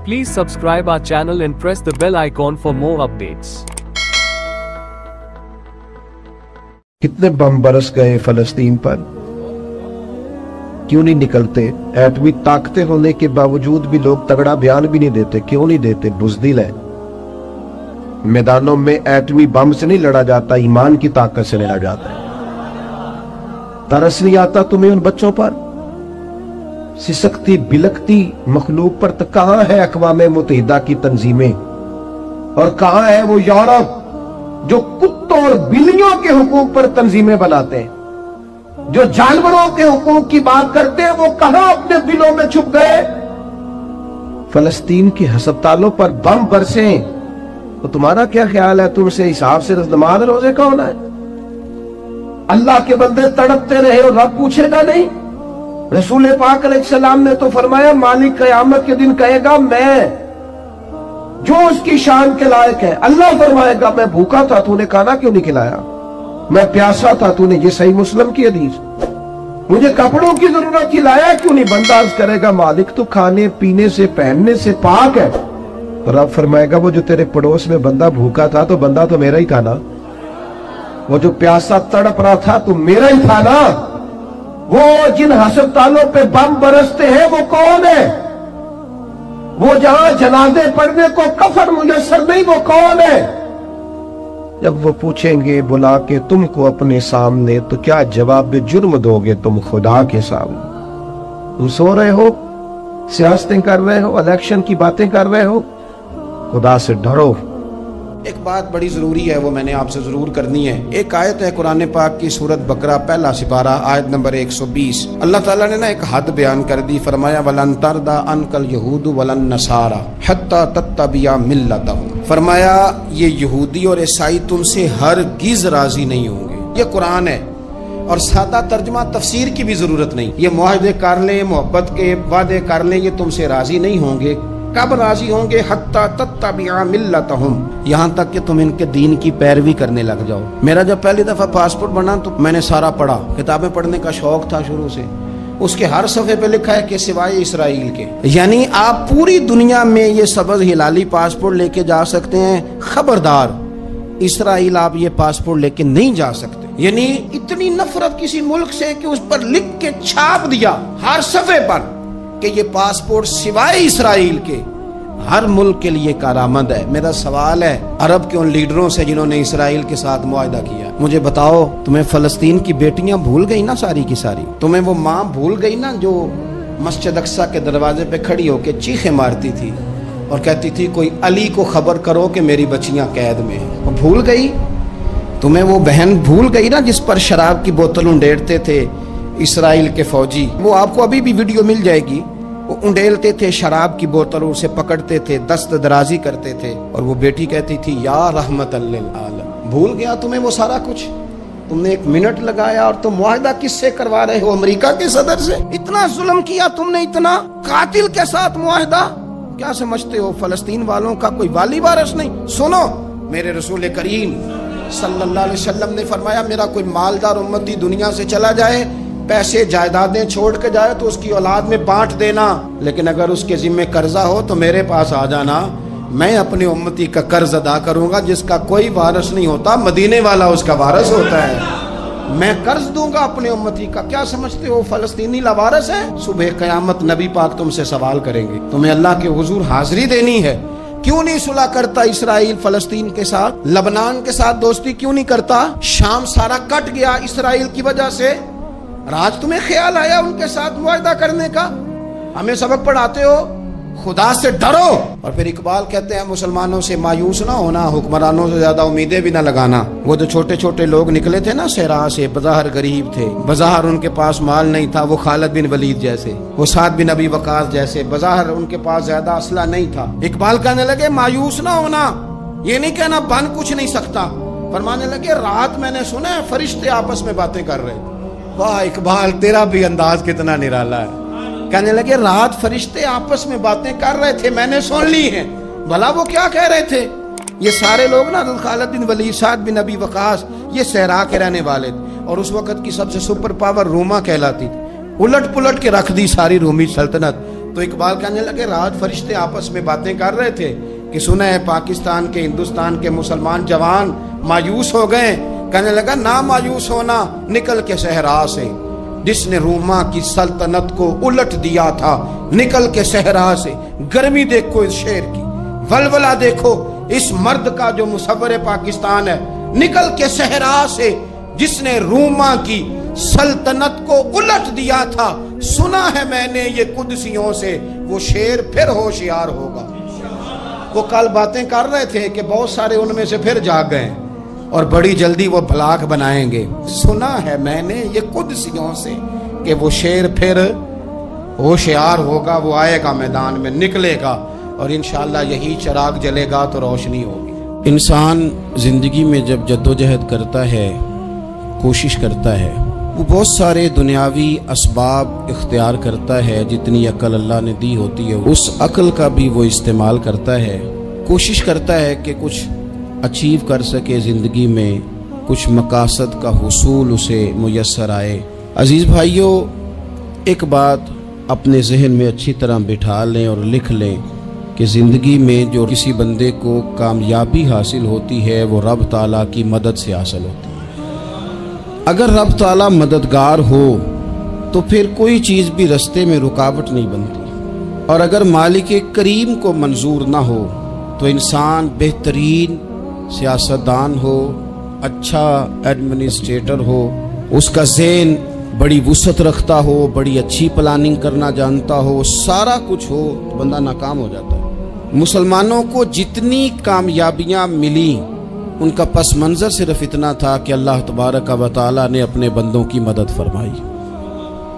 Please subscribe our channel and press the bell icon for more updates. कितने बम बरस गए फलस्तीन पर, क्यों नहीं निकलते? एटमी ताकतें होने के बावजूद भी लोग तगड़ा बयान भी नहीं देते। क्यों नहीं देते? बुज़दिल है। मैदानों में एटमी बम से नहीं लड़ा जाता, ईमान की ताकत से लड़ा जाता है। तरस नहीं आता तुम्हें उन बच्चों पर, सिसकती बिलकती मखलूक पर? तो कहां है अक़वाम मुत्तहिदा की तंजीमें, और कहां है वो यूरोप जो कुत्तों और बिल्लियों के हुकूक पर तंजीमें बनाते हैं, जो जानवरों के हुकूक की बात करते हैं? वो कहां अपने दिलों में छुप गए? फलस्तीन के हस्पतालों पर बम बरसे तो तुम्हारा क्या ख्याल है? तुमसे हिसाब से नमाज रोजे कौन है? अल्लाह के बंदे तड़पते रहे और रब पूछेगा नहीं? रसूल पाक अलैहिस्सलाम ने तो फरमाया, मालिक क़यामत के दिन कहेगा, मैं जो उसकी शान के लायक है। अल्लाह फरमाएगा, मैं भूखा था, तूने खाना क्यों नहीं खिलाया? मैं प्यासा था, तूने, ये सही मुस्लिम की हदीस, मुझे कपड़ों की जरूरत थी, लाया क्यों नहीं? बंदा अर्ज करेगा, मालिक तो खाने पीने से पहनने से पाक है। तो रब फरमाएगा, वो जो तेरे पड़ोस में बंदा भूखा था, तो बंदा तो मेरा ही था ना। वो जो प्यासा तड़प रहा था, तो मेरा ही था ना। वो जिन अस्पतालों पे बम बरसते हैं, वो कौन है? वो जहां जनाजे पढ़ने को कफन मुयस्सर नहीं, वो कौन है? जब वो पूछेंगे बुला के तुमको अपने सामने, तो क्या जवाब जुर्म दोगे तुम खुदा के सामने? तुम सो रहे हो, सियासतें कर रहे हो, इलेक्शन की बातें कर रहे हो? खुदा से डरो। एक बात बड़ी ज़रूरी है, वो मैंने आपसे ज़रूर करनी है। एक आयत है कुरान पाक की, सूरत बकरा पहला सिपारा आयत नंबर 120। अल्लाह ताला ने ना एक हद बयान कर दी। फरमाया, वलन तरदा अनकल यहूद वलन नसारा हत्ता तत्तबिया मिल्लतहुम। फरमाया, ये यहूदी और ईसाई तुमसे हरगिज़ राजी नहीं होंगे। ये कुरान है, और सादा तर्जमा तफसीर की भी जरूरत नहीं। ये मुआहदे कर ले, मोहब्बत के वादे कर ले, ये तुमसे राजी नहीं होंगे। कब राजी होंगे? हत्ता तत्तबिया मिल्लतहुम, यहाँ तक कि तुम इनके दीन की पैरवी करने लग जाओ। मेरा जब पहली दफा पासपोर्ट बना तो मैंने सारा पढ़ा, किताबें पढ़ने का शौक था शुरू से। उसके हर सफ़े पे लिखा है कि सिवाय इसराइल के, यानी आप पूरी दुनिया में ये सबज हिलाली पासपोर्ट लेके जा सकते हैं, खबरदार इसराइल आप ये पासपोर्ट लेके नहीं जा सकते। यानी इतनी नफरत किसी मुल्क से कि उस पर लिख के छाप दिया हर सफ़े पर कि ये पासपोर्ट सिवाय इसराइल के हर मुल्क के लिए कारामद है। मेरा सवाल है अरब के उन लीडरों से जिन्होंने इसराइल के साथ मुआहदा किया, मुझे बताओ, तुम्हें फलस्तीन की बेटियां भूल गई ना सारी की सारी? तुम्हें वो माँ भूल गई ना जो मस्जिद अक्सा के दरवाजे पे खड़ी होकर चीखें मारती थी और कहती थी, कोई अली को खबर करो कि मेरी बच्चियां कैद में हैं? वो भूल गई? तुम्हें वो बहन भूल गई ना जिस पर शराब की बोतल उंडेलते थे इसराइल के फौजी? वो आपको अभी भी वीडियो मिल जाएगी। वो उंडेलते थे शराब की बोतल, उसे पकड़ते थे, दस्त दराजी करते थे, और वो बेटी कहती थी, या रहमतल लिल आलम। भूल गया तुम्हें वो सारा कुछ? तुमने एक मिनट लगाया और तुम मुआहदा किससे करवा रहे हो? अमेरिका के सदर से। इतना जुल्म किया तुमने, इतना कातिल के साथ मुआहदा। क्या समझते हो फलस्तीन वालों का कोई वाली वारिस नहीं? सुनो, मेरे रसूल करीम सल्लल्लाहु अलैहि वसल्लम ने फरमाया, मेरा कोई मालदार उम्मती दुनिया से चला जाए, पैसे जायदादें छोड़ के जाए तो उसकी औलाद में बांट देना, लेकिन अगर उसके जिम्मे कर्जा हो तो मेरे पास आ जाना, मैं अपने उम्मती का कर्ज अदा करूंगा। जिसका कोई वारिस नहीं होता, मदीने वाला उसका वारिस होता है। मैं कर्ज दूंगा अपने उम्मती का। क्या समझते हो फलस्तीनी लावारिस है? सुबह कयामत नबी पाक तुमसे सवाल करेंगे, तुम्हें अल्लाह के हुजूर हाजिरी देनी है। क्यों नहीं सुलह करता इसराइल फलस्तीन के साथ? लबनान के साथ दोस्ती क्यों नहीं करता? शाम सारा कट गया इसराइल की वजह से। राज तुम्हें ख्याल आया उनके साथ मुआहदा करने का? हमें सबक पढ़ाते हो, खुदा से डरो। और फिर इकबाल कहते हैं, मुसलमानों से मायूस ना होना, हुक्मरानों से ज्यादा उम्मीदें भी ना लगाना। वो जो छोटे छोटे लोग निकले थे ना सहरा से, बज़ाहिर गरीब थे, बज़ाहिर उनके पास माल नहीं था, वो खालिद बिन वलीद जैसे, वो साद बिन अबी वकास जैसे, बज़ाहिर उनके पास ज्यादा असला नहीं था। इकबाल कहने लगे, मायूस ना होना, ये नहीं कहना बन कुछ नहीं सकता। फरमाने लगे, रात मैंने सुना है फरिश्ते आपस में बातें कर रहे थे। वाह इकबाल, तेरा भी अंदाज कितना निराला है। कहने लगे, रात फरिश्ते आपस में बातें कर रहे थे, मैंने सुन ली हैं। भला वो क्या कह रहे थे? ये सारे लोग ना खालिद बिन वलीद, साद बिन अबी वकास, ये सहरा के रहने वाले थे, और उस वक्त की सबसे सुपर पावर रोमा कहलाती थी। उलट पुलट के रख दी सारी रोमी सल्तनत। تو اقبال کہنے لگے رات فرشتے آپس میں باتیں کر رہے تھے کہ سنا ہے پاکستان کے ہندوستان کے مسلمان جوان مایوس ہو گئے. کہنے لگا نہ مایوس ہونا، نکل کے صحرا سے جس نے روما کی سلطنت کو الٹ دیا تھا، نکل کے صحرا سے. گرمی دیکھو اس شعر کی، ولولہ دیکھو اس مرد کا جو مصور پاکستان ہے. نکل کے صحرا سے جس نے روما کی سلطنت کو الٹ دیا تھا، سنا ہے میں نے یہ قدسیوں سے، وہ شیر پھر ہوشیار ہوگا. وہ کل باتیں کر رہے تھے کہ بہت سارے ان میں سے پھر جاگ گئے اور بڑی جلدی وہ بلاک بنائیں گے. سنا ہے میں نے یہ قدسیوں سے کہ وہ شیر پھر ہوشیار ہوگا، وہ آئے گا میدان میں، نکلے گا اور انشاءاللہ یہی چراغ جلے گا تو روشنی ہوگی. انسان زندگی میں جب جدوجہد کرتا ہے، کوشش کرتا ہے، وہ بہت سارے دنیاوی اسباب اختیار کرتا ہے. جتنی عقل اللہ نے دی ہوتی ہے اس عقل کا بھی وہ استعمال کرتا ہے، کوشش کرتا ہے کہ کچھ اچیو کر سکے زندگی میں، کچھ مقاصد کا حصول اسے میسر آئے. عزیز بھائیوں، ایک بات اپنے ذہن میں اچھی طرح بٹھا لیں اور لکھ لیں کہ زندگی میں جو کسی بندے کو کامیابی حاصل ہوتی ہے وہ رب تعالیٰ کی مدد سے حاصل ہوتی ہے. اگر رب تعالیٰ مددگار ہو تو پھر کوئی چیز بھی رستے میں رکاوٹ نہیں بنتی، اور اگر مالک کریم کو منظور نہ ہو تو انسان بہترین سیاستدان ہو، اچھا ایڈمنسٹریٹر ہو، اس کا ذہن بڑی وسعت رکھتا ہو، بڑی اچھی پلاننگ کرنا جانتا ہو، سارا کچھ ہو، تو بندہ ناکام ہو جاتا ہے. مسلمانوں کو جتنی کامیابیاں ملی ان کا پس منظر صرف اتنا تھا کہ اللہ تبارک و تعالیٰ نے اپنے بندوں کی مدد فرمائی.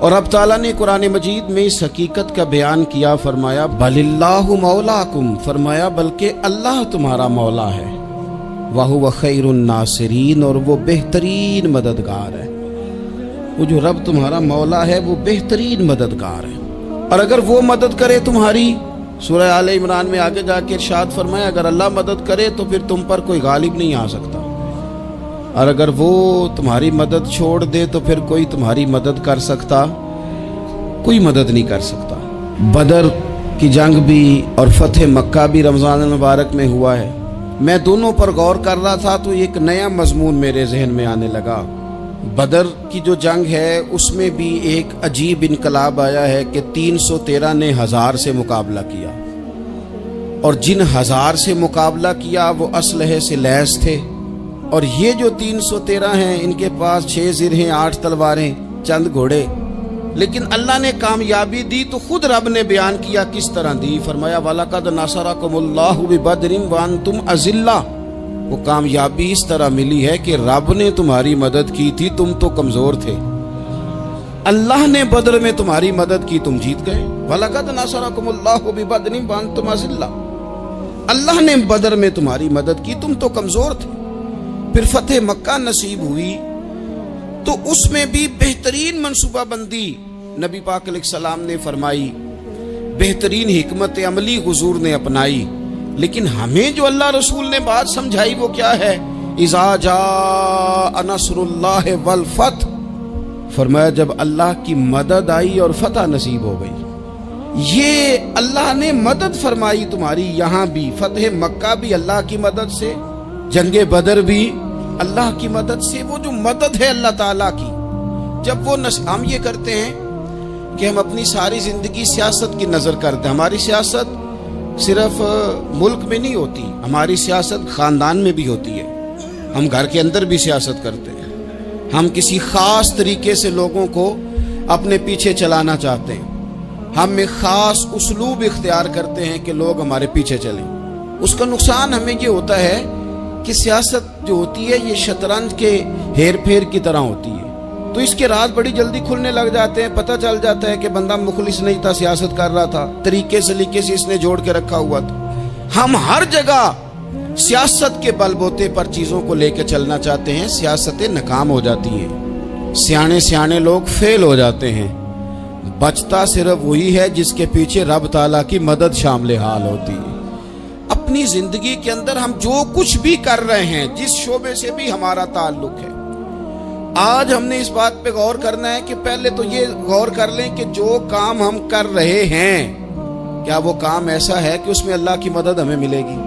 اور اب تعالیٰ نے قرآن مجید میں اس حقیقت کا بیان کیا، فرمایا بل اللہ مولاکم، فرمایا بلکہ اللہ تمہارا مولا ہے، وَهُوَ خَيْرُ النَّاصِرِينَ، اور وہ بہترین مددگار ہے. وہ جو رب تمہارا مولا ہے وہ بہترین مددگار ہے. اور اگر وہ مدد کرے تمہاری، سورہ آل عمران میں آگے جا کے ارشاد فرمایا اگر اللہ مدد کرے تو پھر تم پر کوئی غالب نہیں آ سکتا، اور اگر وہ تمہاری مدد چھوڑ دے تو پھر کوئی تمہاری مدد کر سکتا، کوئی مدد نہیں کر سکتا. بدر کی جنگ بھی اور فتح مکہ بھی رمضان المبارک میں ہوا ہے. میں دونوں پر غور کر رہا تھا تو ایک نیا مضمون میرے ذہن میں آنے لگا. بدر کی جو جنگ ہے اس میں بھی ایک عجیب انقلاب آیا ہے کہ 313 نے 1000 سے مقابلہ کیا، اور جن 1000 سے مقابلہ کیا وہ اسلحے سے لیس تھے، اور یہ جو 313 ہیں ان کے پاس 6 زرہیں، 8 تلواریں، چند گھوڑے. لیکن اللہ نے کامیابی دی تو خود رب نے بیان کیا کس طرح دی. فرمایا وَلَقَدْ نَصَرَكُمُ اللَّهُ بِبَدْرٍ وَأَنْتُمْ أَذِلَّةٌ. وہ کامیابی اس طرح ملی ہے کہ رب نے تمہاری مدد کی تھی، تم تو کمزور تھے، اللہ نے بدر میں تمہاری مدد کی، تم جیت گئے. وَلَقَدْ نَصَرَكُمُ اللَّهُ بِبَدْرٍ وَأَنْتُمْ أَذِلَّةٌ. اللہ نے بدر میں تمہاری مدد کی، تم تو کمزور تھے. پھر فتح مکہ نصیب ہوئی تو اس میں بھی بہترین منصوبہ بندی نبی پاک علیہ السلام نے فرمائی، بہترین حکمت عملی حضور نے اپنائی. لیکن ہمیں جو اللہ رسول نے بات سمجھائی وہ کیا ہے؟ اذا جاء نصر اللہ والفتح، فرمایا جب اللہ کی مدد آئی اور فتح نصیب ہو گئی. یہ اللہ نے مدد فرمائی تمہاری، یہاں بھی فتح مکہ بھی اللہ کی مدد سے، جنگ بدر بھی اللہ کی مدد سے. وہ جو مدد ہے اللہ تعالیٰ کی، جب وہ ہم یہ کرتے ہیں کہ ہم اپنی ساری زندگی سیاست کی نظر کرتے ہیں. ہماری سیاست صرف ملک میں نہیں ہوتی، ہماری سیاست خاندان میں بھی ہوتی ہے. ہم گھر کے اندر بھی سیاست کرتے ہیں. ہم کسی خاص طریقے سے لوگوں کو اپنے پیچھے چلانا چاہتے ہیں. ہم ایک خاص اسلوب اختیار کرتے ہیں کہ لوگ ہمارے پیچھے چلیں. اس کا نقصان ہمیں یہ ہوتا ہے کہ سیاست جو ہوتی ہے یہ شطرنج کے ہیر پھیر کی طرح ہوتی ہے. تو اس کے راز بڑی جلدی کھلنے لگ جاتے ہیں. پتہ چل جاتا ہے کہ بندہ مخلص نہیں تھا، سیاست کر رہا تھا، طریقے سلیقے سے اس نے جوڑ کے رکھا ہوا تھا. ہم ہر جگہ سیاست کے بل بوتے پر چیزوں کو لے کے چلنا چاہتے ہیں، سیاستیں ناکام ہو جاتی ہیں، سیانے لوگ فیل ہو جاتے ہیں. بچتا صرف وہی ہے جس کے پیچھے رب تعالیٰ کی مدد شامل حال ہوتی ہے. اپنی زندگی کے اندر ہم جو کچھ بھی کر رہے ہیں، جس شعبے سے بھی ہمارا تعلق ہے، آج ہم نے اس بات پہ غور کرنا ہے کہ پہلے تو یہ غور کر لیں کہ جو کام ہم کر رہے ہیں کیا وہ کام ایسا ہے کہ اس میں اللہ کی مدد ہمیں ملے گی؟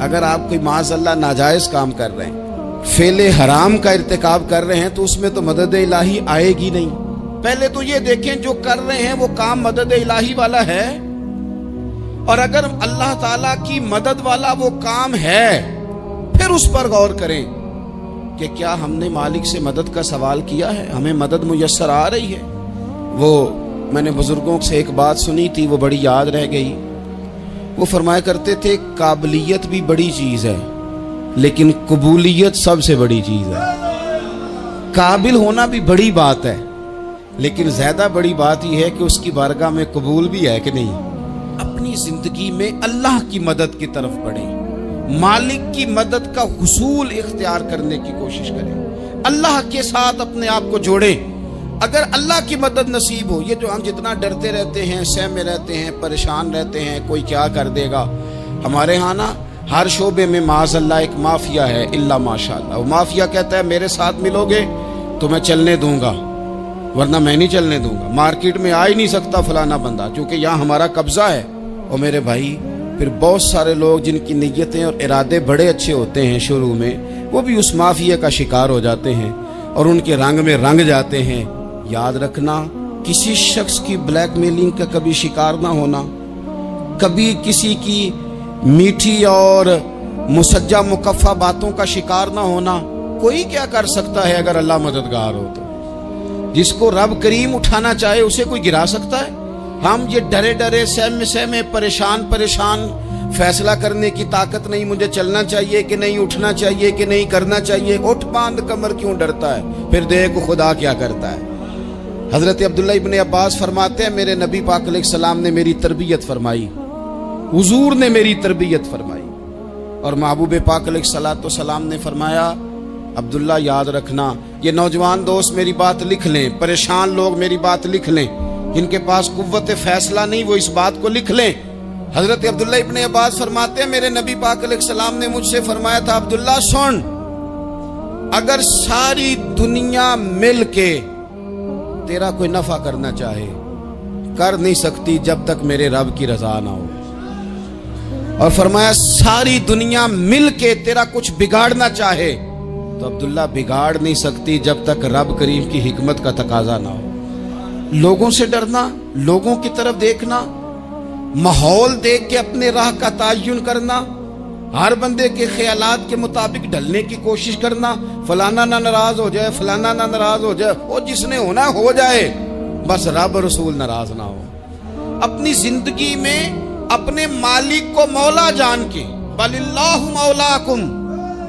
اگر آپ کوئی معاذ اللہ ناجائز کام کر رہے ہیں، فعل حرام کا ارتکاب کر رہے ہیں، تو اس میں تو مدد الہی آئے گی نہیں۔ پہلے تو یہ دیکھیں جو کر رہے ہیں وہ کام مدد الہی والا ہے، اور اگر اللہ تعالیٰ کی مدد والا وہ کام ہے پھر اس پر غور کریں کہ کیا ہم نے مالک سے مدد کا سوال کیا ہے، ہمیں مدد میسر آ رہی ہے۔ وہ میں نے بزرگوں سے ایک بات سنی تھی، وہ بڑی یاد رہ گئی۔ وہ فرمایا کرتے تھے قابلیت بھی بڑی چیز ہے لیکن قبولیت سب سے بڑی چیز ہے۔ قابل ہونا بھی بڑی بات ہے لیکن زیادہ بڑی بات یہ ہے کہ اس کی بارگاہ میں قبول بھی ہے کہ نہیں۔ اپنی زندگی میں اللہ کی مدد کی طرف بڑھیں، مالک کی مدد کا حصول اختیار کرنے کی کوشش کریں، اللہ کے ساتھ اپنے آپ کو جوڑیں۔ اگر اللہ کی مدد نصیب ہو، یہ جو ہم جتنا ڈرتے رہتے ہیں، سہمے رہتے ہیں، پریشان رہتے ہیں کوئی کیا کر دے گا، ہمارے ہاں نا ہر شعبے میں معاذ اللہ ایک مافیا ہے، الا ماشاءاللہ۔ وہ مافیا کہتا ہے میرے ساتھ ملو گے تو میں چلنے دوں گا ورنہ میں نہیں چلنے دوں گا، مارکیٹ میں آ ہی نہیں سکتا فلانا بندہ کیونکہ یہاں ہمارا قبضہ ہے۔ اور میرے بھائی پھر بہت سارے لوگ جن کی نیتیں اور ارادے بڑے اچھے ہوتے ہیں شروع میں، وہ بھی اس مافیا کا شکار ہو جاتے ہیں اور ان کے رنگ میں رنگ جاتے ہیں۔ یاد رکھنا، کسی شخص کی بلیک میلنگ کا کبھی شکار نہ ہونا، کبھی کسی کی میٹھی اور مسجع مکفہ باتوں کا شکار نہ ہونا۔ کوئی کیا کر سکتا ہے اگر اللہ مددگار ہو تو؟ جس کو رب کریم اٹھانا چاہے اسے کوئی گرا سکتا ہے؟ ہم یہ ڈرے ڈرے سہمے پریشان فیصلہ کرنے کی طاقت نہیں، مجھے چلنا چاہیے کہ نہیں، اٹھنا چاہیے کہ نہیں، کرنا چاہیے، اٹھ باندھ کمر کیوں ڈرتا ہے؟ پھر دیکھ خدا کیا کرتا ہے۔ حضرت عبداللہ ابن عباس فرماتے ہیں میرے نبی پاک علیہ السلام نے میری تربیت فرمائی، حضور نے میری تربیت فرمائی، اور محبوب پاک علیہ السلام نے فرمایا عبداللہ یاد رکھنا، یہ نوجوان دوست میری بات لکھ لیں، پریشان لوگ میری بات لکھ لیں، جن کے پاس قوت فیصلہ نہیں وہ اس بات کو لکھ لیں۔ حضرت عبداللہ ابن عباس فرماتے ہیں میرے نبی پاک علیہ السلام نے مجھ سے فرمایا تھا عبداللہ سن، اگر ساری دنیا مل کے تیرا کوئی نفع کرنا چاہے کر نہیں سکتی جب تک میرے رب کی رضا نہ ہو، اور فرمایا ساری دنیا مل کے تیرا کچھ بگاڑنا چاہے تو عبداللہ بگاڑ نہیں سکتی جب تک رب کریم کی حکمت کا تقاضا نہ ہو۔ لوگوں سے ڈرنا، لوگوں کی طرف دیکھنا، ماحول دیکھ کے اپنے راہ کا تعین کرنا، ہر بندے کے خیالات کے مطابق ڈھلنے کی کوشش کرنا، فلانا نہ ناراض ہو جائے، فلانا نہ ناراض ہو جائے، اور جس نے ہونا ہو جائے، بس رب رسول ناراض نہ ہو۔ اپنی زندگی میں اپنے مالک کو مولا جان کے، بل اللہ مولاکم،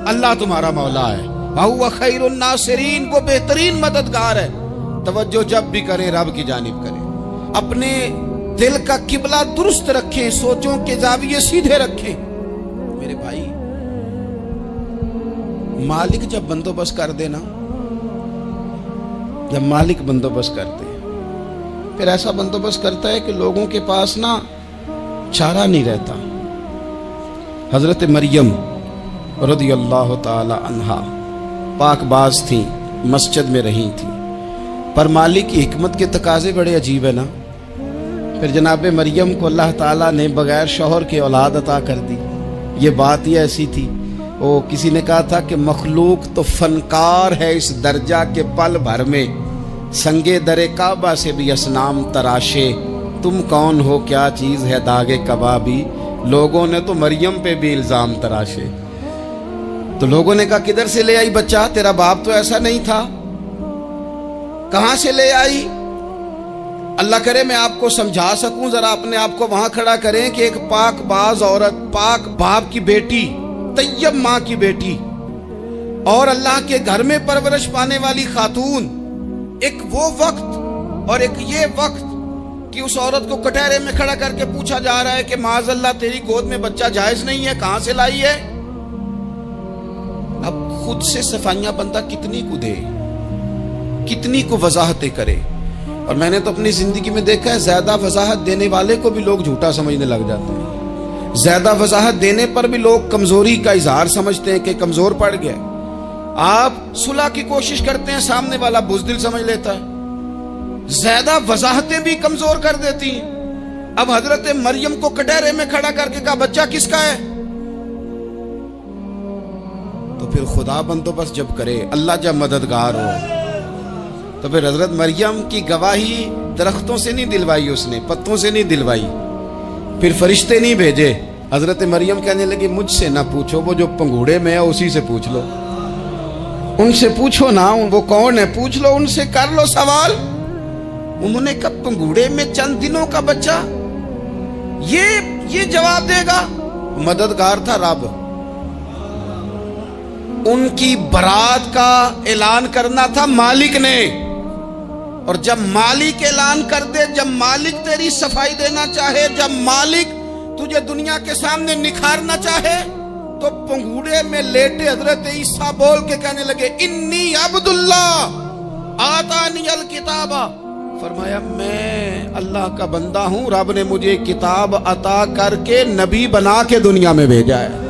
اللہ تمہارا مولا ہے، وَهُوَ خَيْرُ النَّاصِرِينَ، وہ بہترین مددگار ہے۔ توجہ جب بھی کرے رب کی جانب کرے، اپنے دل کا قبلہ درست رکھیں، سوچوں کے زاویے سیدھے رکھیں۔ میرے بھائی مالک جب بندوبست کر دے نا، جب مالک بندوبست کر دے پھر ایسا بندوبست کرتا ہے کہ لوگوں کے پاس نا چارہ نہیں رہتا۔ حضرت مریم رضی اللہ تعالی عنہا پاک باز تھیں، مسجد میں رہی تھیں، پر مالک کی حکمت کے تقاضے بڑے عجیب ہے نا۔ پھر جناب مریم کو اللہ تعالیٰ نے بغیر شوہر کے اولاد عطا کر دی۔ یہ بات ہی ایسی تھی، وہ کسی نے کہا تھا کہ مخلوق تو فنکار ہے اس درجہ کے پل بھر میں سنگے در کعبہ سے بھی اصنام تراشے، تم کون ہو کیا چیز ہے داغے کبابی، لوگوں نے تو مریم پہ بھی الزام تراشے۔ تو لوگوں نے کہا کدھر سے لے آئی بچہ، تیرا باپ تو ایسا نہیں تھا، کہاں سے لے آئی؟ اللہ کرے میں آپ کو سمجھا سکوں، ذرا اپنے آپ کو وہاں کھڑا کریں کہ ایک پاک باز عورت، پاک باپ کی بیٹی، طیب ماں کی بیٹی، اور اللہ کے گھر میں پرورش پانے والی خاتون، ایک وہ وقت اور ایک یہ وقت کہ اس عورت کو کٹہرے میں کھڑا کر کے پوچھا جا رہا ہے کہ معاذ اللہ تیری گود میں بچہ جائز نہیں ہے، کہاں سے لائی ہے؟ اب خود سے صفائیاں بندہ کتنی کو دے، کتنی کو وضاحتیں کرے۔ اور میں نے تو اپنی زندگی میں دیکھا ہے زیادہ وضاحت دینے والے کو بھی لوگ جھوٹا سمجھنے لگ جاتے ہیں، زیادہ وضاحت دینے پر بھی لوگ کمزوری کا اظہار سمجھتے ہیں کہ کمزور پڑ گیا۔ آپ صلح کی کوشش کرتے ہیں، سامنے والا بزدل سمجھ لیتا ہے، زیادہ وضاحتیں بھی کمزور کر دیتی ہیں۔ اب حضرت مریم کو کٹہرے میں کھڑا کر کے کہا بچہ کس کا ہے؟ تو پھر خدا بندوبست جب کرے، اللہ جب مددگار ہو، تو پھر حضرت مریم کی گواہی درختوں سے نہیں دلوائی، اس نے پتوں سے نہیں دلوائی، پھر فرشتے نہیں بھیجے۔ حضرت مریم کہنے لگی مجھ سے نہ پوچھو، وہ جو پنگوڑے میں ہے اسی سے پوچھ لو، ان سے پوچھو نا، وہ کون ہے پوچھ لو، ان سے کر لو سوال۔ انہوں نے کہا پنگوڑے میں چند دنوں کا بچہ یہ جواب دے گا؟ مددگار تھا رب، ان کی برات کا اعلان کرنا تھا مالک نے، اور جب مالک اعلان کر دے، جب مالک تیری صفائی دینا چاہے، جب مالک تجھے دنیا کے سامنے نکھارنا چاہے، تو پنگوڑے میں لیٹے حضرت عیسیٰ بول کے کہنے لگے انی عبداللہ آتانی الکتاب، فرمایا میں اللہ کا بندہ ہوں، رب نے مجھے کتاب عطا کر کے نبی بنا کے دنیا میں بھیجا ہے،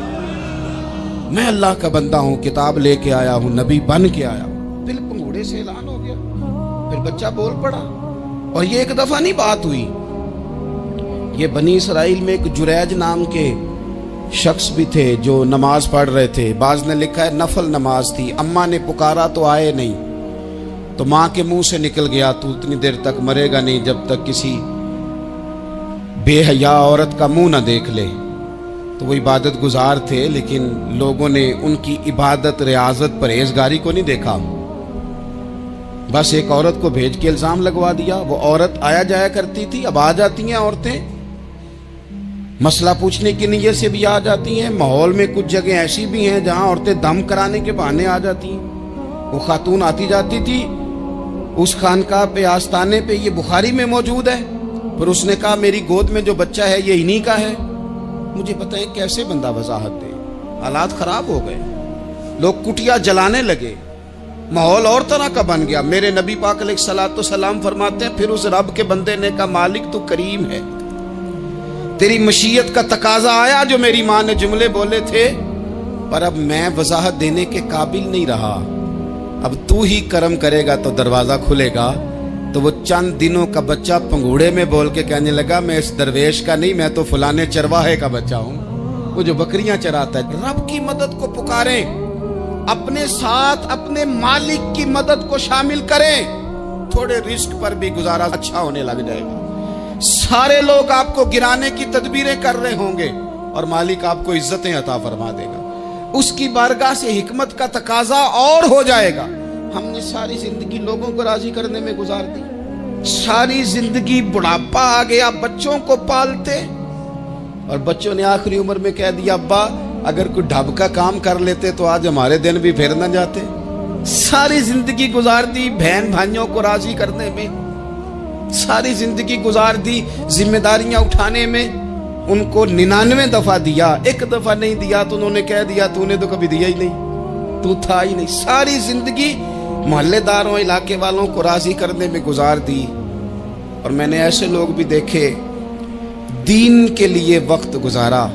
میں اللہ کا بندہ ہوں، کتاب لے کے آیا ہوں، نبی بن کے آیا ہوں۔ پھر پنگوڑے سے اعلان ہو گیا، پھر بچہ بول پڑا، اور یہ ایک دفعہ نہیں بات ہوئی، یہ بنی اسرائیل میں ایک جریج نام کے شخص بھی تھے جو نماز پڑھ رہے تھے، بعض نے لکھا ہے نفل نماز تھی، اماں نے پکارا تو آئے نہیں، تو ماں کے منہ سے نکل گیا تو اتنی دیر تک مرے گا نہیں جب تک کسی بے حیا عورت کا منہ نہ دیکھ لے۔ تو وہ عبادت گزار تھے، لیکن لوگوں نے ان کی عبادت، ریاضت، پرہیزگاری کو نہیں دیکھا، بس ایک عورت کو بھیج کے الزام لگوا دیا۔ وہ عورت آیا جایا کرتی تھی، اب آ جاتی ہیں عورتیں، مسئلہ پوچھنے کی نیت سے بھی آ جاتی ہیں، ماحول میں کچھ جگہ ایسی بھی ہیں جہاں عورتیں دم کرانے کے بہانے آ جاتی ہیں۔ وہ خاتون آتی جاتی تھی اس خانقاہ پہ، آستانے پہ، یہ بخاری میں موجود ہے، پھر اس نے کہا میری گود میں جو بچہ ہے یہ انہی کا ہے۔ مجھے بتائیں کیسے بندہ وضاحت دے، حالات خراب ہو گئے، لوگ کٹیا جلانے لگے، ماحول اور طرح کا بن گیا۔ میرے نبی پاک علیہ الصلوۃ والسلام فرماتے ہیں پھر اس رب کے بندے نے کہا مالک تو کریم ہے، تیری مشیت کا تقاضا آیا جو میری ماں نے جملے بولے تھے، پر اب میں وضاحت دینے کے قابل نہیں رہا، اب تو ہی کرم کرے گا تو دروازہ کھلے گا۔ تو وہ چند دنوں کا بچہ پنگوڑے میں بول کے کہنے لگا میں اس درویش کا نہیں، میں تو فلانے چرواہے کا بچہ ہوں، وہ جو بکریاں چراتا ہے۔ رب کی مدد کو پکاریں، اپنے ساتھ اپنے مالک کی مدد کو شامل کریں، تھوڑے رزق پر بھی گزارا اچھا ہونے لگ جائے گا۔ سارے لوگ آپ کو گرانے کی تدبیریں کر رہے ہوں گے اور مالک آپ کو عزتیں عطا فرما دے گا، اس کی بارگاہ سے حکمت کا تقاضا اور ہو جائے گا۔ ہم نے ساری زندگی لوگوں کو راضی کرنے میں گزار دی، ساری زندگی بڑھاپا آ گیا بچوں کو پالتے، اور بچوں نے آخری عمر میں کہہ دیا ابا اگر کوئی ڈھب کا کام کر لیتے تو آج ہمارے دن بھی پھر نہ جاتے۔ ساری زندگی گزار دی بہن بھائیوں کو راضی کرنے میں، ساری زندگی گزار دی ذمہ داریاں اٹھانے میں، ان کو 99 دفعہ دیا، ایک دفعہ نہیں دیا تو انہوں نے کہہ دیا تو نے تو کبھی دیا ہی نہیں، تو تھا ہی نہیں۔ ساری زندگی محلے داروں، علاقے والوں کو راضی کرنے میں گزار دی، اور میں نے ایسے لوگ بھی دیکھے دین کے لیے وقت گزارا،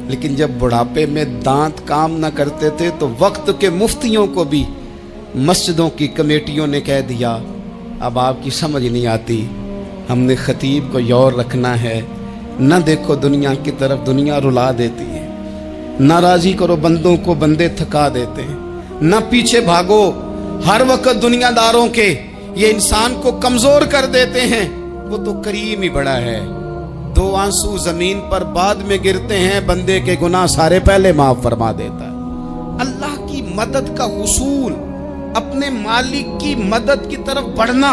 لیکن جب بڑھاپے میں دانت کام نہ کرتے تھے تو وقت کے مفتیوں کو بھی مسجدوں کی کمیٹیوں نے کہہ دیا اب آپ کی سمجھ نہیں آتی، ہم نے خطیب کو یور رکھنا ہے، نہ دیکھو دنیا کی طرف، دنیا رلا دیتی ہے، نہ راضی کرو بندوں کو، بندے تھکا دیتے ہیں، نہ پیچھے بھاگو ہر وقت دنیا داروں کے، یہ انسان کو کمزور کر دیتے ہیں۔ وہ تو کریم ہی بڑا ہے، 2 آنسو زمین پر بعد میں گرتے ہیں، بندے کے گناہ سارے پہلے معاف فرما دیتا ہے۔ اللہ کی مدد کا حصول، اپنے مالک کی مدد کی طرف بڑھنا،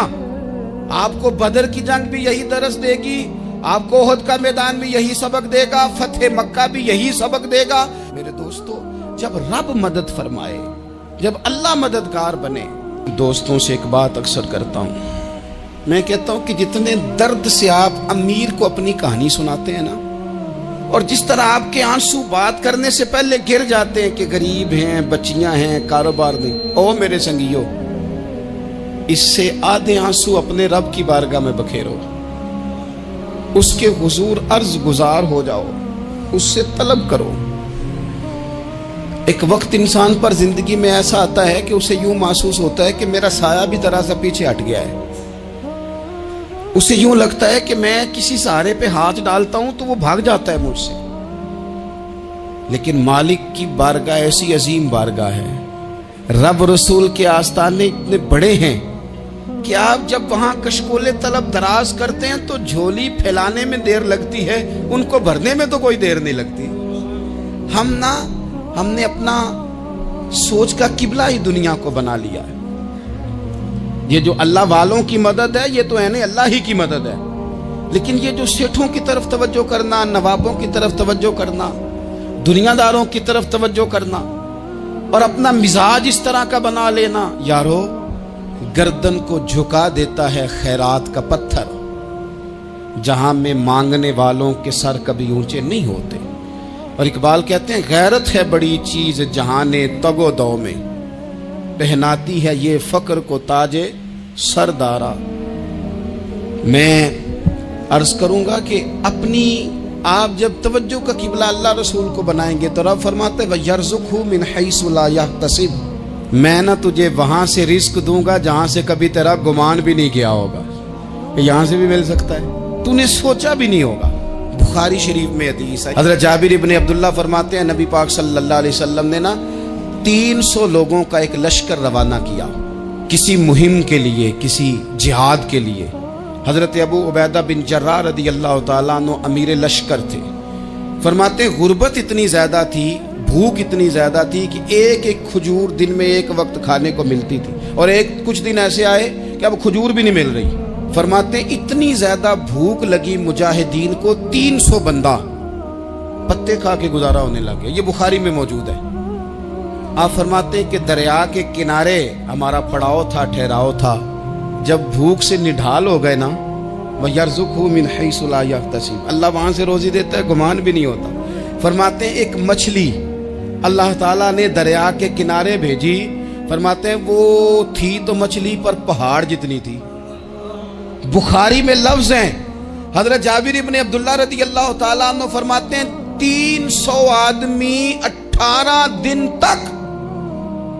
آپ کو بدر کی جنگ بھی یہی درس دے گی، آپ کو احد کا میدان بھی یہی سبق دے گا، فتح مکہ بھی یہی سبق دے گا۔ میرے دوستو جب رب مدد فرمائے، جب اللہ مددگار بنے، دوستوں سے ایک بات اکثر کرتا ہوں، میں کہتا ہوں کہ جتنے درد سے آپ امیر کو اپنی کہانی سناتے ہیں نا، اور جس طرح آپ کے آنسو بات کرنے سے پہلے گر جاتے ہیں کہ غریب ہیں، بچیاں ہیں، کاروبار نہیں، او میرے سنگیو، اس سے آدھے آنسو اپنے رب کی بارگاہ میں بکھیرو، اس کے حضور عرض گزار ہو جاؤ، اس سے طلب کرو۔ ایک وقت انسان پر زندگی میں ایسا آتا ہے کہ اسے یوں محسوس ہوتا ہے کہ میرا سایہ بھی ذرا سا پیچھے ہٹ گیا ہے، उसे यूं लगता है कि मैं किसी सहारे पे हाथ डालता हूं तो वो भाग जाता है मुझसे। लेकिन मालिक की बारगाह ऐसी अजीम बारगाह है, रब रसूल के आस्ताने इतने बड़े हैं कि आप जब वहां कशकोले तलब दराज करते हैं तो झोली फैलाने में देर लगती है, उनको भरने में तो कोई देर नहीं लगती। हमने अपना सोच का किबला ही दुनिया को बना लिया है। ये जो अल्लाह वालों की मदद है ये तो है नहीं, अल्लाह ही की मदद है। लेकिन ये जो सेठों की तरफ तवज्जो करना, नवाबों की तरफ तवज्जो करना, दुनियादारों की तरफ तवज्जो करना और अपना मिजाज इस तरह का बना लेना, यारो गर्दन को झुका देता है खैरात का पत्थर, जहां में मांगने वालों के सर कभी ऊंचे नहीं होते। और इकबाल कहते हैं गैरत है बड़ी चीज जहाने तगो दो में, पहनाती है ये फक्र को ताजे सरदारा। मैं अर्ज करूंगा कि अपनी आप जब तवज्जो का किबला अल्लाह रसूल को बनाएंगे तो रब फरमाते वयरज़ुक़हु मिन हैसु ला यहतसिब, मैं ना तुझे वहां से रिस्क दूंगा जहां से कभी तेरा गुमान भी नहीं किया होगा, यहां से भी मिल सकता है, तूने सोचा भी नहीं होगा। बुखारी शरीफ में हदीस है, हज़रत जाबिर इब्न अब्दुल्लाह फरमाते हैं नबी पाक सल्लल्लाहु अलैहि वसल्लम ने ना 300 लोगों का एक लश्कर रवाना किया किसी मुहिम के लिए, किसी जिहाद के लिए। हजरत अबू उबैदा बिन जर्राह रदी अल्लाह तआला अन्हु अमीर लश्कर थे। फरमाते गुर्बत इतनी ज्यादा थी, भूख इतनी ज्यादा थी कि एक एक खजूर दिन में एक वक्त खाने को मिलती थी, और एक कुछ दिन ऐसे आए कि अब खजूर भी नहीं मिल रही। फरमाते इतनी ज्यादा भूख लगी मुजाहिदीन को 300 बंदा पत्ते खा के गुजारा होने लगे। ये बुखारी में मौजूद है। आप फरमाते हैं कि दरिया के किनारे हमारा पड़ाव था, ठहराव था। जब भूख से निढाल हो गए ना, वयरज़ुक़हु मिन हैसु ला यहतसिब, अल्लाह वहां से रोजी देता है, गुमान भी नहीं होता। फरमाते हैं एक मछली अल्लाह ताला ने दरिया के किनारे भेजी। फरमाते हैं वो थी तो मछली पर पहाड़ जितनी थी। बुखारी में लफ्ज हैं, हजरत जाबिर इब्न अब्दुल्लाह रज़ी अल्लाह ताला अन्हु फरमाते हैं 300 आदमी 18 दिन तक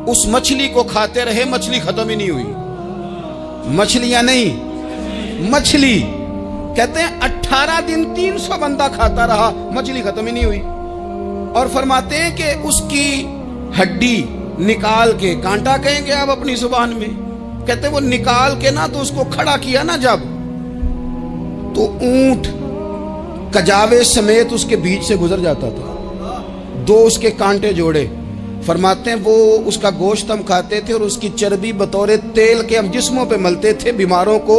उस मछली को खाते रहे, मछली खत्म ही नहीं हुई। मछलियां नहीं, मछली। कहते हैं 18 दिन 300 बंदा खाता रहा, मछली खत्म ही नहीं हुई। और फरमाते हैं कि उसकी हड्डी निकाल के, कांटा कहेंगे आप अपनी जुबान में, कहते हैं वो निकाल के ना तो उसको खड़ा किया ना जब, तो ऊंट कजावे समेत उसके बीच से गुजर जाता था, 2 उसके कांटे जोड़े। फरमाते हैं वो उसका गोश्त हम खाते थे और उसकी चर्बी बतौर तेल के हम जिस्मों पे मलते थे, बीमारों को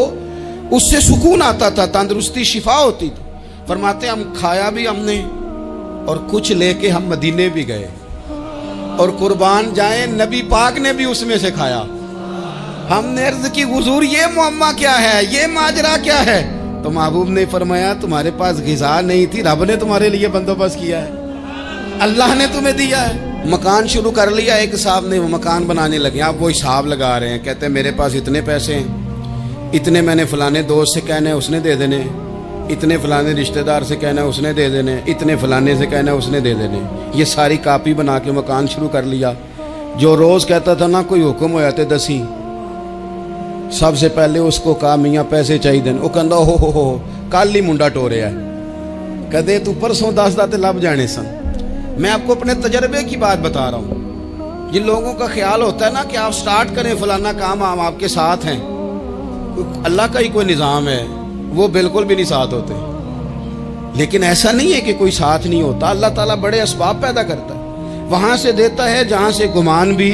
उससे सुकून आता था, तंदुरुस्ती शिफा होती थी। फरमाते हैं हम खाया भी हमने और कुछ लेके हम मदीने भी गए, और कुर्बान जाए नबी पाक ने भी उसमें से खाया। हमने अर्ज की हुजूर ये मुअम्मा क्या है, ये माजरा क्या है? तो महबूब ने फरमाया तुम्हारे पास ग़िज़ा नहीं थी, रब ने तुम्हारे लिए बंदोबस्त किया है, अल्लाह ने तुम्हें दिया है। मकान शुरू कर लिया, एक साहब ने वो मकान बनाने लगे, आप वो हिसाब लगा रहे हैं, कहते हैं मेरे पास इतने पैसे हैं, इतने मैंने फलाने दोस्त से कहना है उसने दे देने, इतने फलाने रिश्तेदार से कहना है उसने दे देने, इतने फलाने से कहना है उसने दे देने। ये सारी कापी बना के मकान शुरू कर लिया। जो रोज कहता था ना कोई हुक्म होया ते दसी, सबसे पहले उसको कहा मियाँ पैसे चाहिए, वो कहता हो कल ही मुंडा टोरिया है, कहते तू परसों 10 दाते लब जाने सन। मैं आपको अपने तजर्बे की बात बता रहा हूँ। जिन लोगों का ख्याल होता है ना कि आप स्टार्ट करें फलाना काम, हम आपके साथ हैं, अल्लाह का ही कोई निज़ाम है, वो बिल्कुल भी नहीं साथ होते। लेकिन ऐसा नहीं है कि कोई साथ नहीं होता, अल्लाह ताला बड़े असबाब पैदा करता है, वहां से देता है जहां से गुमान भी।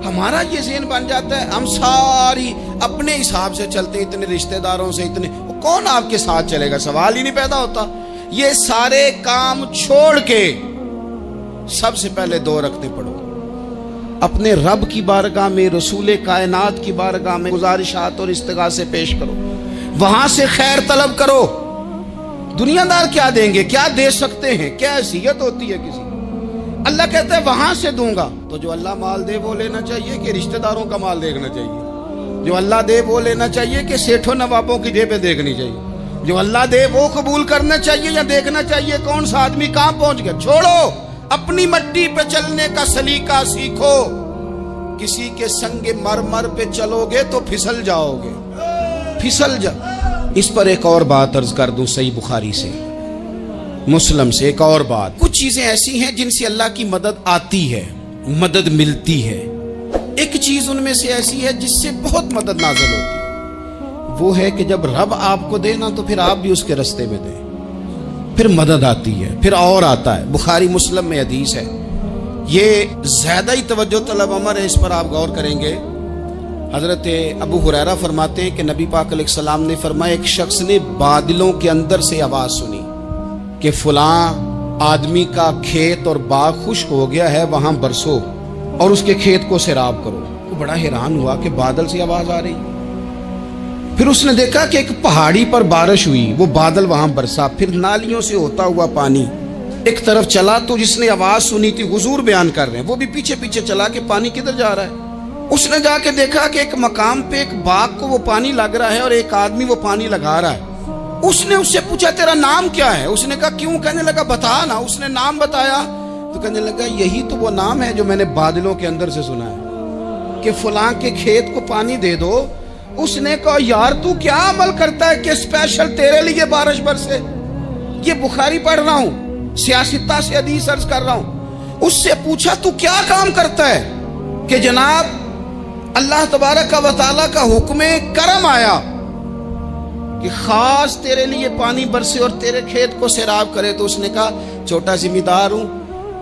हमारा ये ज़हन बन जाता है हम सारी अपने हिसाब से चलते, इतने रिश्तेदारों से इतने, कौन आपके साथ चलेगा, सवाल ही नहीं पैदा होता। ये सारे काम छोड़ के सबसे पहले 2 रखते पड़ो, अपने रब की बारगाह में, रसूल कायनात की बारगाह में गुजारिशात और इस्तिगासे पेश करो, वहां से खैर तलब करो। दुनियादार क्या देंगे, क्या दे सकते हैं, क्या हैसियत होती है किसी, अल्लाह कहता है वहां से दूंगा। तो जो अल्लाह माल दे वो लेना चाहिए कि रिश्तेदारों का माल देखना चाहिए? जो अल्लाह दे वो लेना चाहिए कि सेठों नवाबों की जेबें देखनी चाहिए? जो अल्लाह दे वो कबूल करना चाहिए या देखना चाहिए कौन सा आदमी कहां पहुंच गया? छोड़ो, अपनी मट्टी पे चलने का सलीका सीखो। किसी के संग मरमर पे चलोगे तो फिसल जाओगे, फिसल जा। इस पर एक और बात अर्ज कर दूं, सही बुखारी से, मुस्लिम से एक और बात। कुछ चीजें ऐसी हैं जिनसे अल्लाह की मदद आती है, मदद मिलती है। एक चीज उनमें से ऐसी है जिससे बहुत मदद नाज़िल होती है, वो है कि जब रब आपको दे ना तो फिर आप भी उसके रास्ते में दें, फिर मदद आती है, फिर और आता है। बुखारी मुस्लिम में हदीस है, ये ज्यादा ही तवज्जो तलब अमर है, इस पर आप गौर करेंगे। हजरत अबू हुरैरा फरमाते हैं कि नबी पाक अलैहिस्सलाम ने फरमाया, एक शख्स ने बादलों के अंदर से आवाज सुनी कि फलां आदमी का खेत और बाग खुश्क हो गया है, वहां बरसो और उसके खेत को सैराब करो। वो बड़ा हैरान हुआ कि बादल से आवाज आ रही। फिर उसने देखा कि एक पहाड़ी पर बारिश हुई, वो बादल वहां बरसा, फिर नालियों से होता हुआ पानी एक तरफ चला। तो जिसने आवाज सुनी थी, हुजूर बयान कर रहे हैं, वो भी पीछे पीछे चला कि पानी किधर जा रहा है। उसने जाके देखा कि एक मकाम पे एक बाग को वो पानी लग रहा है और एक आदमी वो पानी लगा रहा है। उसने उससे पूछा, तेरा नाम क्या है? उसने कहा, क्यों? कहने लगा, बता ना। उसने नाम बताया तो कहने लगा, यही तो वो नाम है जो मैंने बादलों के अंदर से सुना है कि फलां के खेत को पानी दे दो। उसने कहा, यार तू क्या अमल करता है कि स्पेशल तेरे लिए बारिश बरसे? ये बुखारी पढ़ रहा हूं, सियासता से हदीस अर्ज कर रहा हूं। उससे पूछा, तू क्या काम करता है कि जनाब अल्लाह तबारक व तआला का हुक्म करम आया कि खास तेरे लिए पानी बरसे और तेरे खेत को सैराब करे? तो उसने कहा, छोटा जिम्मेदार हूं,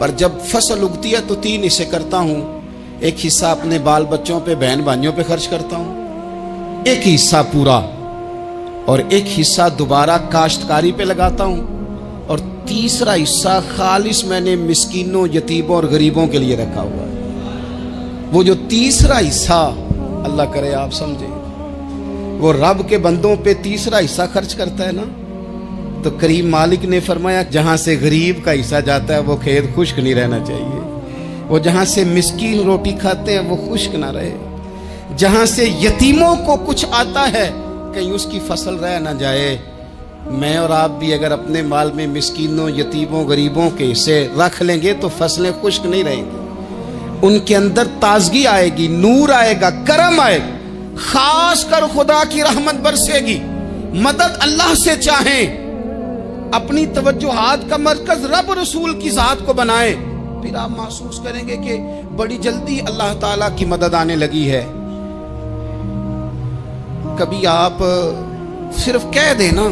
पर जब फसल उगती है तो 3 हिस्से करता हूं। एक हिस्सा अपने बाल बच्चों पे, बहन भाइयों पे खर्च करता हूं, एक हिस्सा पूरा, और एक हिस्सा दोबारा काश्तकारी पे लगाता हूं, और तीसरा हिस्सा खालिस मैंने मिस्कीनों, यतीमों और गरीबों के लिए रखा हुआ है। वो जो तीसरा हिस्सा, अल्लाह करे आप समझे, वो रब के बंदों पे तीसरा हिस्सा खर्च करता है ना, तो करीम मालिक ने फरमाया, जहां से गरीब का हिस्सा जाता है वो खेत खुश्क नहीं रहना चाहिए। वो जहां से मिस्कीन रोटी खाते हैं वो खुश्क ना रहे। जहां से यतीमों को कुछ आता है कहीं उसकी फसल रह ना जाए। मैं और आप भी अगर अपने माल में मिस्कीनों, यतीमों, गरीबों के हिस्से रख लेंगे तो फसलें खुश्क नहीं रहेंगी। उनके अंदर ताजगी आएगी, नूर आएगा, करम आएगा, खास कर खुदा की रहमत बरसेगी। मदद अल्लाह से चाहें, अपनी तवज्जुहात का मरकज रब रसूल की जात को बनाए, फिर आप महसूस करेंगे कि बड़ी जल्दी अल्लाह ताला की मदद आने लगी है। कभी आप सिर्फ कह देना,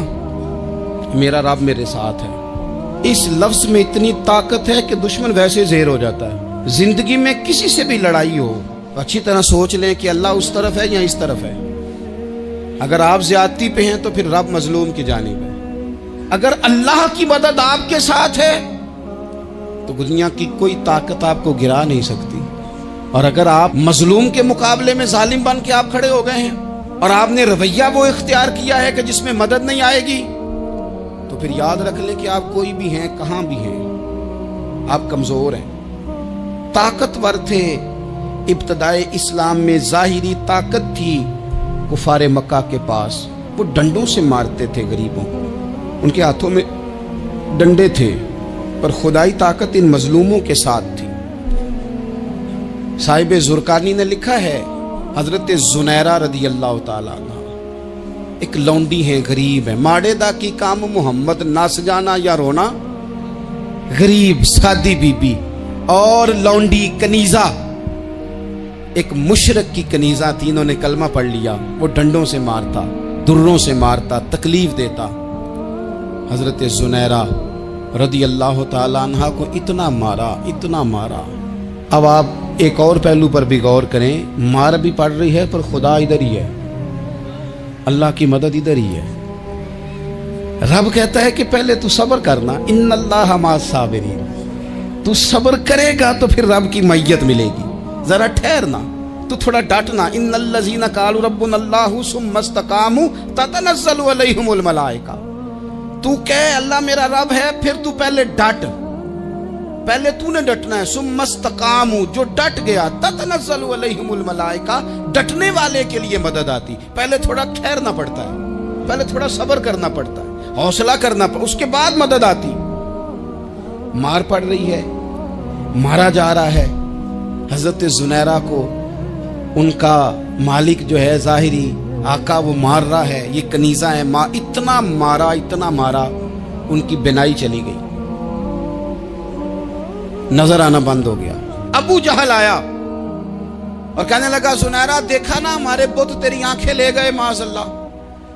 मेरा रब मेरे साथ है, इस लफ्ज में इतनी ताकत है कि दुश्मन वैसे ज़ेर हो जाता है। जिंदगी में किसी से भी लड़ाई हो तो अच्छी तरह सोच लें कि अल्लाह उस तरफ है या इस तरफ है। अगर आप ज्यादती पे हैं तो फिर रब मजलूम की जानिब है। अगर अल्लाह की मदद आपके साथ है तो दुनिया की कोई ताकत आपको गिरा नहीं सकती। और अगर आप मजलूम के मुकाबले में जालिम बन के आप खड़े हो गए हैं और आपने रवैया वो इख्तियार किया है कि जिसमें मदद नहीं आएगी, तो फिर याद रख लें कि आप कोई भी हैं, कहां भी हैं, आप कमजोर हैं। ताकतवर थे इब्तदाए इस्लाम में, जाहिरी ताकत थी कुफारे मक्का के पास, वो डंडों से मारते थे गरीबों को, उनके हाथों में डंडे थे, पर खुदाई ताकत इन मजलूमों के साथ थी। साहिब जुरकानी ने लिखा है, हजरत जुनैरा रदी अल्लाह ताला अन्हा एक लौंडी है, गरीब है, माड़ेदा की काम मोहम्मद नास जाना या रोना। गरीब सादी बीबी और लौंडी कनीजा, एक मुशरक की कनीजा थी, इन्होंने कलमा पढ़ लिया। वो डंडों से मारता, दुर्रों से मारता, तकलीफ देता। हजरत जुनैरा रदी अल्लाह ताला अन्हा को इतना मारा, इतना मारा। अब आप एक और पहलू पर भी गौर करें, मार भी पड़ रही है पर खुदा इधर ही है, अल्लाह की मदद इधर ही है। रब कहता है कि पहले तू सब्र करना, इन्नल्लाह मास साबिरीन, तू सब्र करेगा तो फिर रब की मैयत मिलेगी। जरा ठहरना, तू थोड़ा डटना। इन्नल्लज़ीना क़ालू रब्बुनल्लाहु सुम्मा इस्तक़ामू ततनज़्ज़लु अलैहिमुल मलाइका, तू कह अल्लाह मेरा रब है, फिर तू पहले डट, पहले तूने डटना है। सुम्मा इस्तक़ामू, जो डट गया, ततनज़्ज़लु अलैहिमुल मलाइका, डटने वाले के लिए मदद आती। पहले थोड़ा ठहरना पड़ता है, पहले थोड़ा सब्र करना पड़ता है, हौसला करना पड़ता, उसके बाद मदद आती। मार पड़ रही है, मारा जा रहा है। हजरत जुनैरा को उनका मालिक जो है, जाहिरी आका वो मार रहा है, ये कनीजा है, इतना मारा उन की बिनाई चली गई, नजर आना बंद हो गया। अबू जहल आया और कहने लगा सुनहरा देखा ना हमारे बुत तेरी आंखें ले गए, माज़अल्लाह,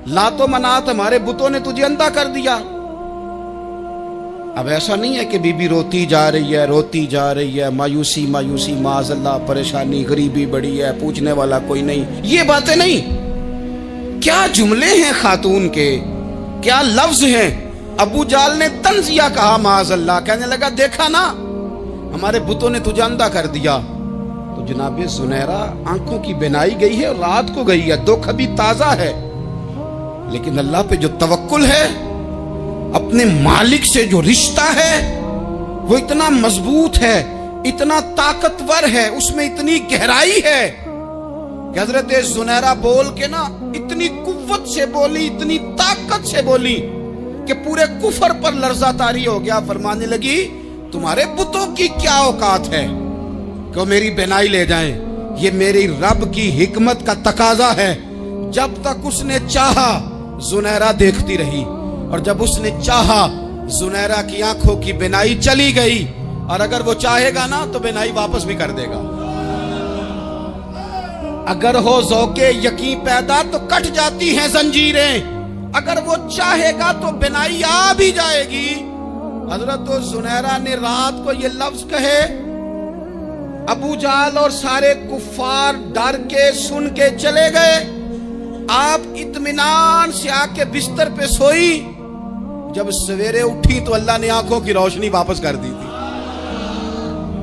लातो मनात हमारे बुतों ने तुझे अंधा कर दिया। अब ऐसा नहीं है कि बीबी रोती जा रही है, मायूसी माज़अल्लाह, परेशानी, गरीबी बड़ी है, पूछने वाला कोई नहीं, ये बातें नहीं। क्या जुमले हैं खातून के, क्या लफ्ज हैं। अबू जाल ने तंजिया कहा माज़अल्लाह, कहने लगा देखा ना हमारे बुतों ने तुझे अंधा कर दिया। तो जनाबे सुनहरा आंखों की बिनाई गई है, रात को गई है, दुख अभी ताजा है, लेकिन अल्लाह पे जो तवक्कुल है, अपने मालिक से जो रिश्ता है वो इतना मजबूत है, इतना ताकतवर है, उसमें इतनी गहराई है कि हजरत सुनहरा बोल के ना इतनी कुव्वत से बोली, इतनी ताकत से बोली कि पूरे कुफर पर लर्जा तारी हो गया। फरमाने लगी तुम्हारे बुतों की क्या औकात है कि वो मेरी बिनाई ले जाएं, ये मेरी रब की हिकमत का तकाजा है। जब तक उसने चाहा सुनहरा देखती रही, और जब उसने चाहा सुनहरा की आंखों की बिनाई चली गई, और अगर वो चाहेगा ना तो बिनाई वापस भी कर देगा। अगर हो ज़ौक़े यकीन पैदा तो कट जाती हैं जंजीरें, अगर वो चाहेगा तो बिनाई आ भी जाएगी। हजरत सुनहरा ने रात को ये लफ्ज कहे, अबू जाल और सारे कुफ्फार डर के सुन के चले गए। आप इत्मीनान से आके बिस्तर पे सोई, जब सवेरे उठी तो अल्लाह ने आंखों की रोशनी वापस कर दी थी।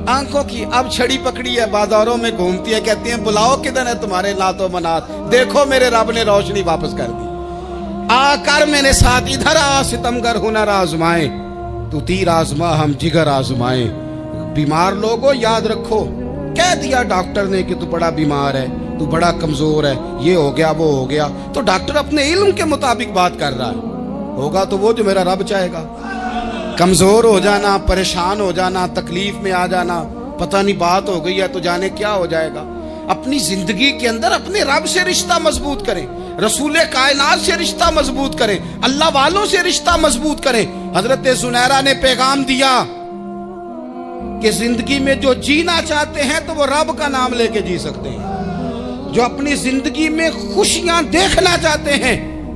आंखों की अब छड़ी पकड़ी है, बाजारों में घूमती है, कहती है बुलाओ किधर है तुम्हारे लातो मनात, देखो मेरे रब ने रोशनी वापस कर दी। आकर मेरे साथ इधर आ, सितमगर हुनर आजमाए, तू तीर आजमा हम जिगर आजमाए। बीमार लोगों याद रखो, कह दिया डॉक्टर ने कि तू बड़ा बीमार है, तू बड़ा कमजोर है, ये हो गया वो हो गया, तो डॉक्टर अपने इल्म के मुताबिक बात कर रहा है, होगा तो वो जो मेरा रब चाहेगा। कमजोर हो जाना, परेशान हो जाना, तकलीफ में आ जाना, पता नहीं बात हो गई है तो जाने क्या हो जाएगा। अपनी जिंदगी के अंदर अपने रब से रिश्ता मजबूत करें, रसूले कायनात से रिश्ता मजबूत करें, अल्लाह वालों से रिश्ता मजबूत करें। हजरत सुनहरा ने पैगाम दिया कि जिंदगी में जो जीना चाहते हैं तो वो रब का नाम लेके जी सकते हैं। जो अपनी जिंदगी में खुशियां देखना चाहते हैं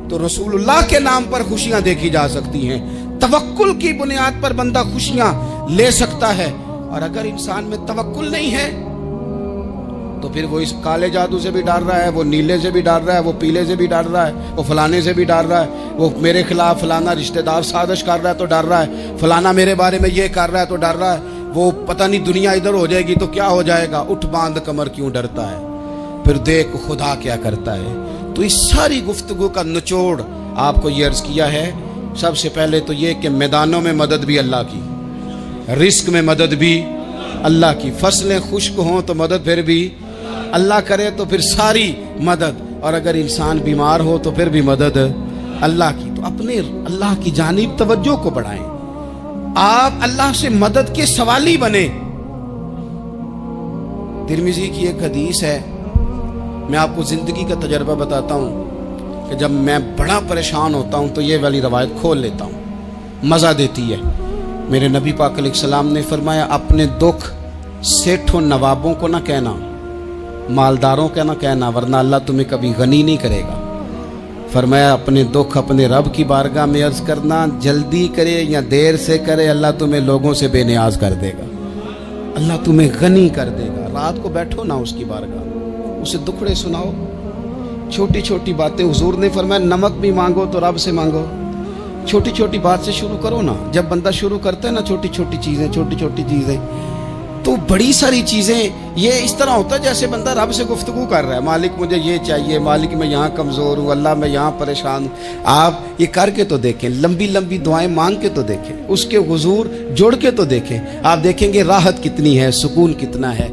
तो रसूलुल्लाह के नाम पर खुशियां देखी जा सकती हैं। तवक्कुल की बुनियाद पर बंदा खुशियां ले सकता है। और अगर इंसान में तवक्कुल नहीं है तो फिर वो इस काले जादू से भी डर रहा है, वो नीले से भी डर रहा है, वो पीले से भी डर रहा है, वो फलाने से भी डर रहा है, वो मेरे खिलाफ फलाना रिश्तेदार साजिश कर रहा है तो डर रहा है, फलाना मेरे बारे में ये कर रहा है तो डर रहा है, वो पता नहीं दुनिया इधर हो जाएगी तो क्या हो जाएगा, उठ बांध कमर क्यों डरता है, फिर देख खुदा क्या करता है। तो इस सारी गुफ्तगू का निचोड़ आपको ये अर्ज किया है। सबसे पहले तो ये कि मैदानों में मदद भी अल्लाह की, रिस्क में मदद भी अल्लाह की, फसलें खुश्क हों तो मदद फिर भी अल्लाह करे, तो फिर सारी मदद, और अगर इंसान बीमार हो तो फिर भी मदद अल्लाह की। तो अपने अल्लाह की जानिब तवज्जो को बढ़ाएं, आप अल्लाह से मदद के सवाली बने। तिरमिज़ी की एक हदीस है, मैं आपको जिंदगी का तजर्बा बताता हूँ कि जब मैं बड़ा परेशान होता हूँ तो ये वाली रवायत खोल लेता हूँ, मज़ा देती है। मेरे नबी पाक अलैहिस्सलाम ने फरमाया अपने दुख सेठों नवाबों को ना कहना, मालदारों का ना कहना, वरना अल्लाह तुम्हें कभी गनी नहीं करेगा। फरमाया अपने दुख अपने रब की बारगाह में अर्ज करना, जल्दी करे या देर से करे अल्लाह तुम्हें लोगों से बेनियाज कर देगा, अल्लाह तुम्हें गनी कर देगा। रात को बैठो ना उसकी बारगाह, उसे दुखड़े सुनाओ, छोटी छोटी बातें। हुजूर ने फरमाया नमक भी मांगो तो रब से मांगो, छोटी छोटी बात से शुरू करो ना। जब बंदा शुरू करता है ना छोटी छोटी चीज़ें तो बड़ी सारी चीज़ें ये इस तरह होता है जैसे बंदा रब से गुफ्तगू कर रहा है, मालिक मुझे ये चाहिए, मालिक मैं यहाँ कमज़ोर हूँ, अल्लाह मैं यहाँ परेशान हूँ। आप ये करके तो देखें, लंबी लंबी दुआएं मांग के तो देखें, उसके हुजूर जुड़ के तो देखें, आप देखेंगे राहत कितनी है, सुकून कितना है।